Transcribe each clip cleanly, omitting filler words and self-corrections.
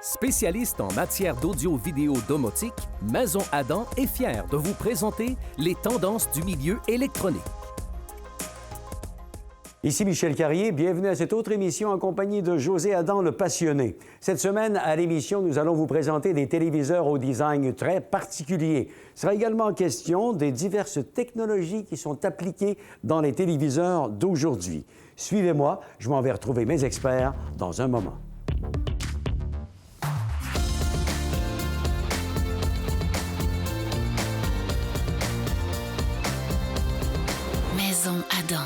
Spécialiste en matière d'audio-vidéo domotique, Maison Adam est fière de vous présenter les tendances du milieu électronique. Ici Michel Carrier, bienvenue à cette autre émission en compagnie de José Adam, le passionné. Cette semaine, à l'émission, nous allons vous présenter des téléviseurs au design très particulier. Il sera également question des diverses technologies qui sont appliquées dans les téléviseurs d'aujourd'hui. Suivez-moi, je m'en vais retrouver mes experts dans un moment. Maison Adam.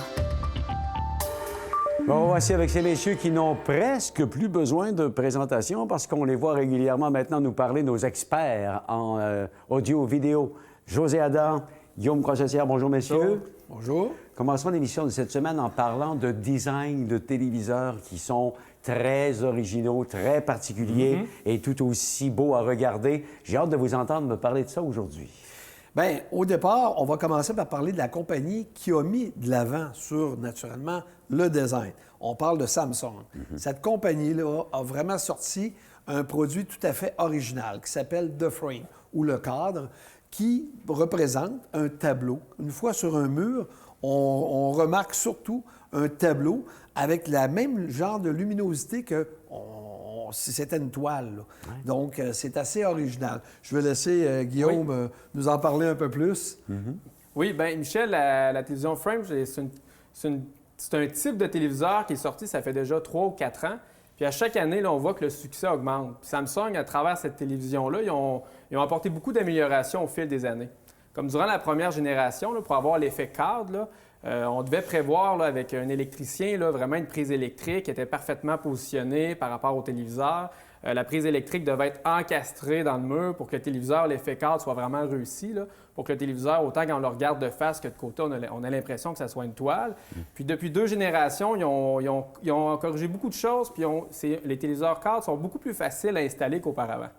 Bon, voici avec ces messieurs qui n'ont presque plus besoin de présentation parce qu'on les voit régulièrement maintenant nous parler, nos experts en audio-vidéo. José Adam, Guillaume Crochetière, bonjour messieurs. Bonjour. Commençons l'émission de cette semaine en parlant de design de téléviseurs qui sont très originaux, très particuliers et tout aussi beaux à regarder. J'ai hâte de vous entendre me parler de ça aujourd'hui. Bien, au départ, on va commencer par parler de la compagnie qui a mis de l'avant sur, naturellement, le design. On parle de Samsung. Cette compagnie-là a vraiment sorti un produit tout à fait original qui s'appelle The Frame, ou le cadre, qui représente un tableau. Une fois sur un mur, on remarque surtout un tableau avec le même genre de luminosité que si c'était une toile. Ouais. Donc, c'est assez original. Je vais laisser Guillaume nous en parler un peu plus. Oui, bien, Michel, la télévision Frame, c'est un type de téléviseur qui est sorti, ça fait déjà 3 ou 4 ans. Puis à chaque année, là, on voit que le succès augmente. Puis Samsung, à travers cette télévision-là, ils ont apporté beaucoup d'améliorations au fil des années. Comme durant la première génération, là, pour avoir l'effet cadre, là, on devait prévoir là, avec un électricien là, vraiment une prise électrique qui était parfaitement positionnée par rapport au téléviseur. La prise électrique devait être encastrée dans le mur pour que le téléviseur, l'effet cadre, soit vraiment réussi. Là, pour que le téléviseur, autant quand on le regarde de face que de côté, on a l'impression que ça soit une toile. Puis depuis 2 générations, ils ont corrigé beaucoup de choses. Puis les téléviseurs cadres sont beaucoup plus faciles à installer qu'auparavant.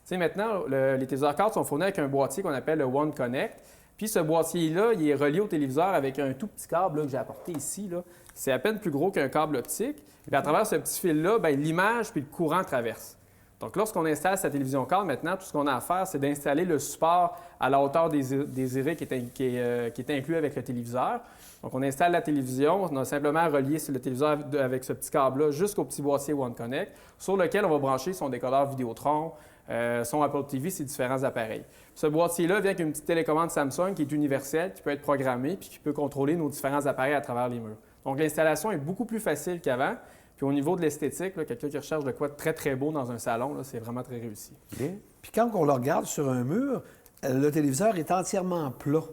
Tu sais, maintenant, les téléviseurs cadres sont fournis avec un boîtier qu'on appelle le One Connect. Puis ce boîtier-là, il est relié au téléviseur avec un tout petit câble là, que j'ai apporté ici. C'est à peine plus gros qu'un câble optique. Puis à travers ce petit fil-là, l'image puis le courant traversent. Donc lorsqu'on installe sa télévision cadre, maintenant, tout ce qu'on a à faire, c'est d'installer le support à la hauteur désirée qui est inclus avec le téléviseur. Donc on installe la télévision, on a simplement relié le téléviseur avec ce petit câble-là jusqu'au petit boîtier One Connect, sur lequel on va brancher son décodeur Vidéotron, son Apple TV, ses différents appareils. Ce boîtier-là vient avec une petite télécommande Samsung qui est universelle, qui peut être programmée puis qui peut contrôler nos différents appareils à travers les murs. Donc l'installation est beaucoup plus facile qu'avant. Puis au niveau de l'esthétique, quelqu'un qui recherche de quoi de très, très beau dans un salon, c'est vraiment très réussi. Okay. Puis quand on le regarde sur un mur, le téléviseur est entièrement plat.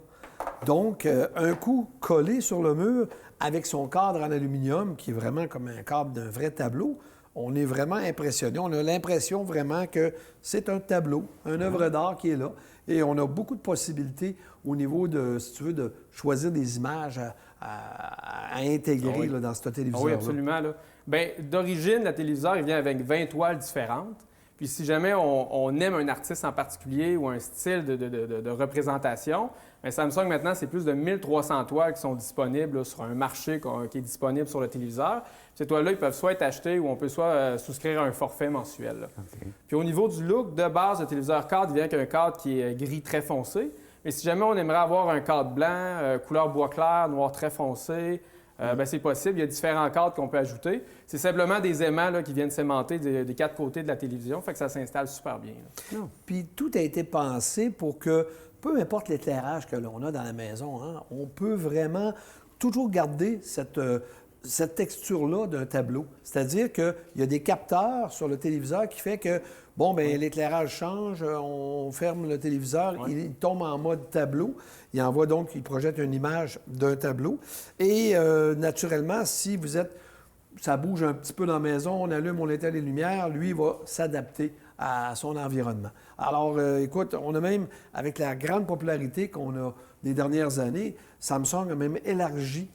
Donc, un coup collé sur le mur avec son cadre en aluminium, qui est vraiment comme un cadre d'un vrai tableau, on est vraiment impressionné. On a l'impression vraiment que c'est un tableau, une œuvre d'art qui est là. Et on a beaucoup de possibilités au niveau de, si tu veux, de choisir des images à intégrer là, dans ce téléviseur-là. Oui, absolument. Bien, d'origine, le téléviseur, il vient avec 20 toiles différentes. Puis si jamais on aime un artiste en particulier ou un style de représentation, bien, Samsung, maintenant, c'est plus de 1300 toiles qui sont disponibles là, sur un marché qui est disponible sur le téléviseur. Ces toiles-là, ils peuvent soit être achetées ou on peut soit souscrire à un forfait mensuel. Okay. Puis au niveau du look, de base, le téléviseur cadre, il vient avec un cadre qui est gris très foncé. Mais si jamais on aimerait avoir un cadre blanc, couleur bois clair, noir très foncé, c'est possible. Il y a différents cadres qu'on peut ajouter. C'est simplement des aimants là, qui viennent s'aimanter des 4 côtés de la télévision, fait que ça s'installe super bien. Puis tout a été pensé pour que, peu importe l'éclairage que l'on a dans la maison, on peut vraiment toujours garder cette texture-là d'un tableau. C'est-à-dire qu'il y a des capteurs sur le téléviseur qui fait que, l'éclairage change, on ferme le téléviseur, il tombe en mode tableau. Il envoie donc, il projette une image d'un tableau. Et naturellement, si vous êtes, ça bouge un petit peu dans la maison, on allume, on éteint les lumières, lui, il va s'adapter à son environnement. Alors, écoute, on a même, avec la grande popularité qu'on a des dernières années, Samsung a même élargi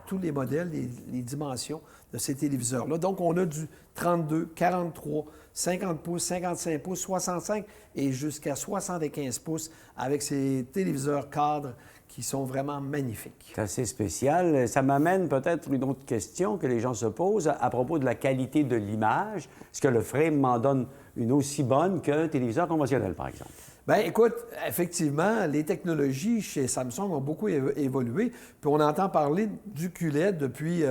tous les modèles, les dimensions de ces téléviseurs-là. Donc, on a du 32, 43, 50 pouces, 55 pouces, 65 et jusqu'à 75 pouces avec ces téléviseurs cadres qui sont vraiment magnifiques. C'est assez spécial. Ça m'amène peut-être une autre question que les gens se posent à propos de la qualité de l'image. Est-ce que le frame m'en donne une aussi bonne qu'un téléviseur conventionnel, par exemple? Bien, écoute, effectivement, les technologies chez Samsung ont beaucoup évolué. Puis on entend parler du QLED depuis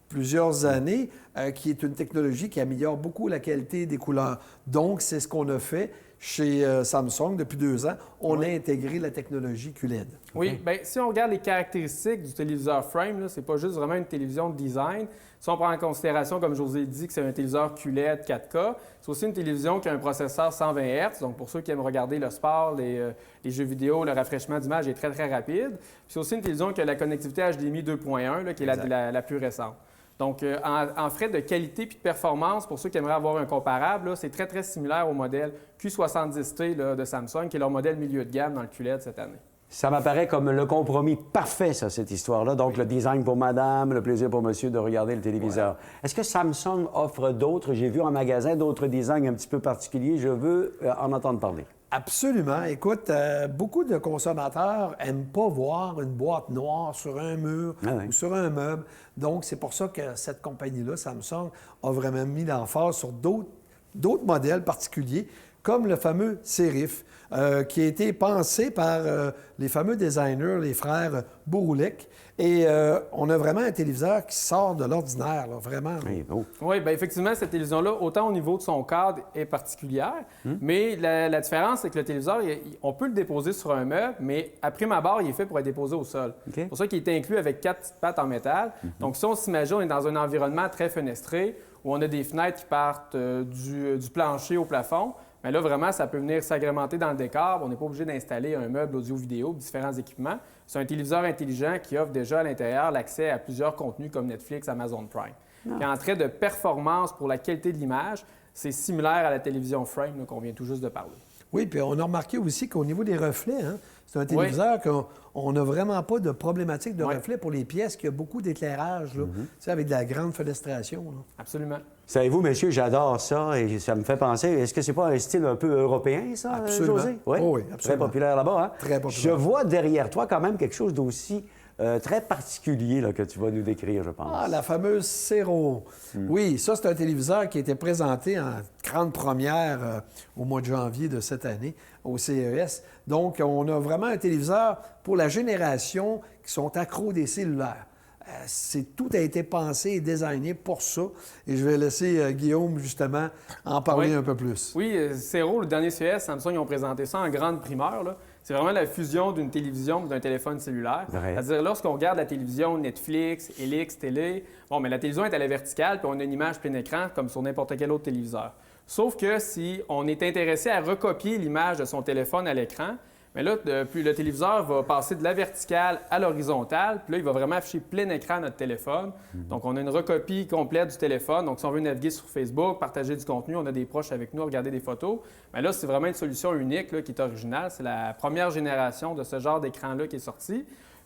plusieurs années, qui est une technologie qui améliore beaucoup la qualité des couleurs. Donc, c'est ce qu'on a fait chez Samsung depuis 2 ans. On a intégré la technologie QLED. Oui, bien, si on regarde les caractéristiques du téléviseur Frame, ce n'est pas juste vraiment une télévision de design. Si on prend en considération, comme je vous ai dit, que c'est un téléviseur QLED 4K, c'est aussi une télévision qui a un processeur 120 Hz. Donc, pour ceux qui aiment regarder le sport, les jeux vidéo, le rafraîchissement d'image est très, très rapide. Puis, c'est aussi une télévision qui a la connectivité HDMI 2.1, qui est la plus récente. Donc, en frais de qualité puis de performance, pour ceux qui aimeraient avoir un comparable, c'est très, très similaire au modèle Q70T de Samsung, qui est leur modèle milieu de gamme dans le QLED cette année. Ça m'apparaît comme le compromis parfait, ça, cette histoire-là. Donc, le design pour madame, le plaisir pour monsieur de regarder le téléviseur. Ouais. Est-ce que Samsung offre d'autres? J'ai vu en magasin d'autres designs un petit peu particuliers. Je veux en entendre parler. Absolument. Écoute, beaucoup de consommateurs n'aiment pas voir une boîte noire sur un mur ou sur un meuble. Donc, c'est pour ça que cette compagnie-là, Samsung, a vraiment mis l'emphase sur d'autres modèles particuliers, comme le fameux Serif, qui a été pensé par les fameux designers, les frères Bouroulek. Et on a vraiment un téléviseur qui sort de l'ordinaire, là, vraiment. Oui, bien effectivement, cette télévision-là, autant au niveau de son cadre, est particulière, mais la différence, c'est que le téléviseur, on peut le déposer sur un meuble, mais à prime abord, il est fait pour être déposé au sol. C'est pour ça qu'il est inclus avec 4 petites pattes en métal. Donc, si on s'imagine, on est dans un environnement très fenestré, où on a des fenêtres qui partent du plancher au plafond. Mais là, vraiment, ça peut venir s'agrémenter dans le décor. On n'est pas obligé d'installer un meuble audio-vidéo, différents équipements. C'est un téléviseur intelligent qui offre déjà à l'intérieur l'accès à plusieurs contenus comme Netflix, Amazon Prime. Puis en trait de performance pour la qualité de l'image, c'est similaire à la télévision Frame qu'on vient tout juste de parler. Oui, puis on a remarqué aussi qu'au niveau des reflets, c'est un téléviseur qu'on n'a vraiment pas de problématique de reflets pour les pièces, qu'il y a beaucoup d'éclairage, avec de la grande fenestration. Là. Absolument. Savez-vous, messieurs, j'adore ça et ça me fait penser, est-ce que c'est pas un style un peu européen, ça, absolument. José? Oui, absolument. Très populaire là-bas, hein? Très populaire. Je vois derrière toi quand même quelque chose d'aussi très particulier là, que tu vas nous décrire, je pense. Ah, la fameuse Cero. Oui, ça, c'est un téléviseur qui a été présenté en grande première au mois de janvier de cette année au CES. Donc, on a vraiment un téléviseur pour la génération qui sont accros des cellulaires. Tout a été pensé et designé pour ça. Et je vais laisser Guillaume, justement, en parler un peu plus. Oui, Cero, le dernier CES, Samsung, ils ont présenté ça en grande primeur, là. C'est vraiment la fusion d'une télévision et d'un téléphone cellulaire. C'est-à-dire, lorsqu'on regarde la télévision Netflix, Elix, télé, mais la télévision est à la verticale, puis on a une image plein écran comme sur n'importe quel autre téléviseur. Sauf que si on est intéressé à recopier l'image de son téléphone à l'écran, mais là, le téléviseur va passer de la verticale à l'horizontale, puis là, il va vraiment afficher plein écran à notre téléphone. Donc, on a une recopie complète du téléphone. Donc, si on veut naviguer sur Facebook, partager du contenu, on a des proches avec nous, regarder des photos. Mais là, c'est vraiment une solution unique là, qui est originale. C'est la première génération de ce genre d'écran-là qui est sorti.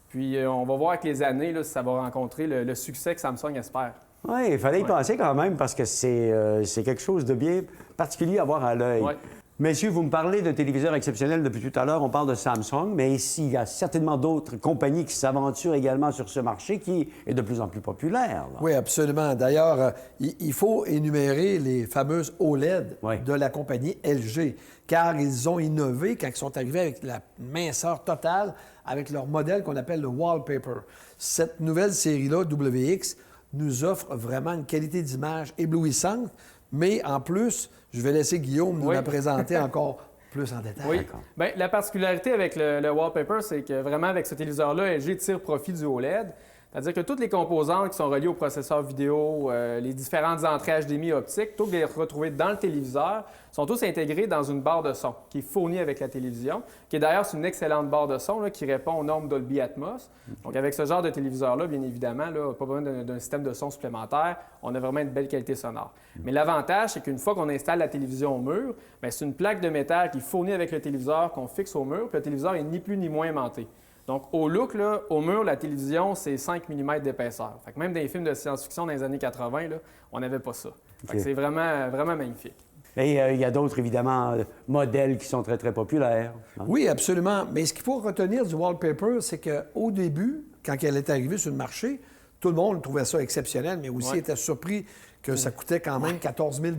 Puis, on va voir avec les années là, si ça va rencontrer le succès que Samsung espère. Oui, il fallait y penser quand même parce que c'est quelque chose de bien particulier à voir à l'œil. Ouais. Messieurs, vous me parlez de téléviseurs exceptionnels depuis tout à l'heure. On parle de Samsung, mais ici, il y a certainement d'autres compagnies qui s'aventurent également sur ce marché qui est de plus en plus populaire. Là. Oui, absolument. D'ailleurs, il faut énumérer les fameuses OLED de la compagnie LG, car ils ont innové quand ils sont arrivés avec la minceur totale avec leur modèle qu'on appelle le wallpaper. Cette nouvelle série-là, WX, nous offre vraiment une qualité d'image éblouissante, mais en plus, je vais laisser Guillaume nous la présenter encore plus en détail. Oui. Bien, la particularité avec le wallpaper, c'est que vraiment, avec ce téléviseur-là, LG tire profit du OLED. C'est-à-dire que toutes les composantes qui sont reliées au processeur vidéo, les différentes entrées HDMI optiques, plutôt que de les retrouver dans le téléviseur, sont tous intégrés dans une barre de son qui est fournie avec la télévision, qui est d'ailleurs une excellente barre de son là, qui répond aux normes Dolby Atmos. Donc, avec ce genre de téléviseur-là, bien évidemment, là, pas besoin d'un système de son supplémentaire. On a vraiment une belle qualité sonore. Mais l'avantage, c'est qu'une fois qu'on installe la télévision au mur, bien, c'est une plaque de métal qui est fournie avec le téléviseur qu'on fixe au mur, puis le téléviseur est ni plus ni moins aimanté. Donc, au look, là, au mur, la télévision, c'est 5 mm d'épaisseur. Fait que même dans les films de science-fiction dans les années 80, là, on n'avait pas ça. Fait que c'est vraiment, vraiment magnifique. Et il y a d'autres, évidemment, modèles qui sont très, très populaires. Hein? Oui, absolument. Mais ce qu'il faut retenir du wallpaper, c'est qu'au début, quand elle est arrivée sur le marché, tout le monde trouvait ça exceptionnel, mais aussi était surpris que ça coûtait quand même 14 000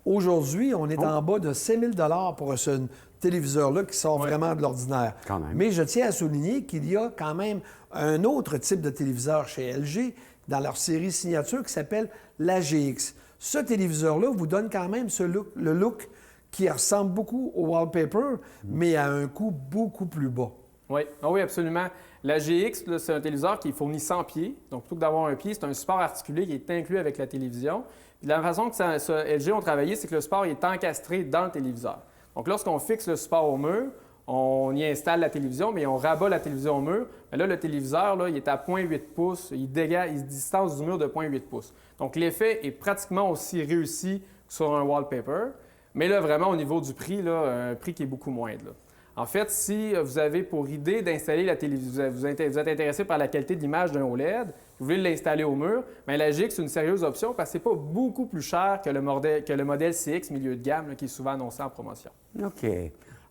Aujourd'hui, on est en bas de 5 000 pour ce téléviseur-là qui sort vraiment de l'ordinaire. Quand même. Mais je tiens à souligner qu'il y a quand même un autre type de téléviseur chez LG dans leur série signature qui s'appelle l'AGX. Ce téléviseur-là vous donne quand même le look qui ressemble beaucoup au wallpaper, mais à un coût beaucoup plus bas. Oui, oui, absolument. La GX, là, c'est un téléviseur qui fournit 100 pieds. Donc, plutôt que d'avoir un pied, c'est un support articulé qui est inclus avec la télévision. Puis, la façon que LG ont travaillé, c'est que le support est encastré dans le téléviseur. Donc, lorsqu'on fixe le support au mur, on y installe la télévision, mais on rabat la télévision au mur. Mais là, le téléviseur, là, il est à 0,8 pouces. Il se distance du mur de 0,8 pouces. Donc, l'effet est pratiquement aussi réussi que sur un wallpaper. Mais là, vraiment, au niveau du prix, là, un prix qui est beaucoup moindre, là. En fait, si vous avez pour idée d'installer la télévision, vous êtes intéressé par la qualité de l'image d'un OLED, vous voulez l'installer au mur, bien, la GX, c'est une sérieuse option parce que ce n'est pas beaucoup plus cher que le modèle CX milieu de gamme là, qui est souvent annoncé en promotion. OK.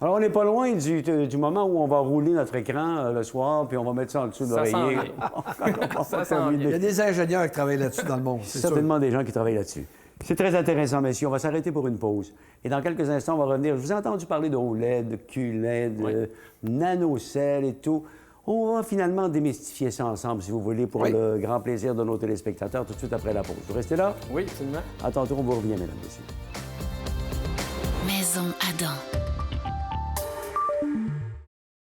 Alors, on n'est pas loin du moment où on va rouler notre écran le soir, puis on va mettre ça en dessous de l'oreiller. Ça sent bien. Il y a des ingénieurs qui travaillent là-dessus dans le monde, c'est sûr. Certainement des gens qui travaillent là-dessus. C'est très intéressant, messieurs. On va s'arrêter pour une pause. Et dans quelques instants, on va revenir. Je vous ai entendu parler de OLED, de QLED, de nanocell et tout. On va finalement démystifier ça ensemble, si vous voulez, pour le grand plaisir de nos téléspectateurs, tout de suite après la pause. Vous restez là? Oui, absolument. À tantôt, on vous revient, mesdames et messieurs. Maison Adam.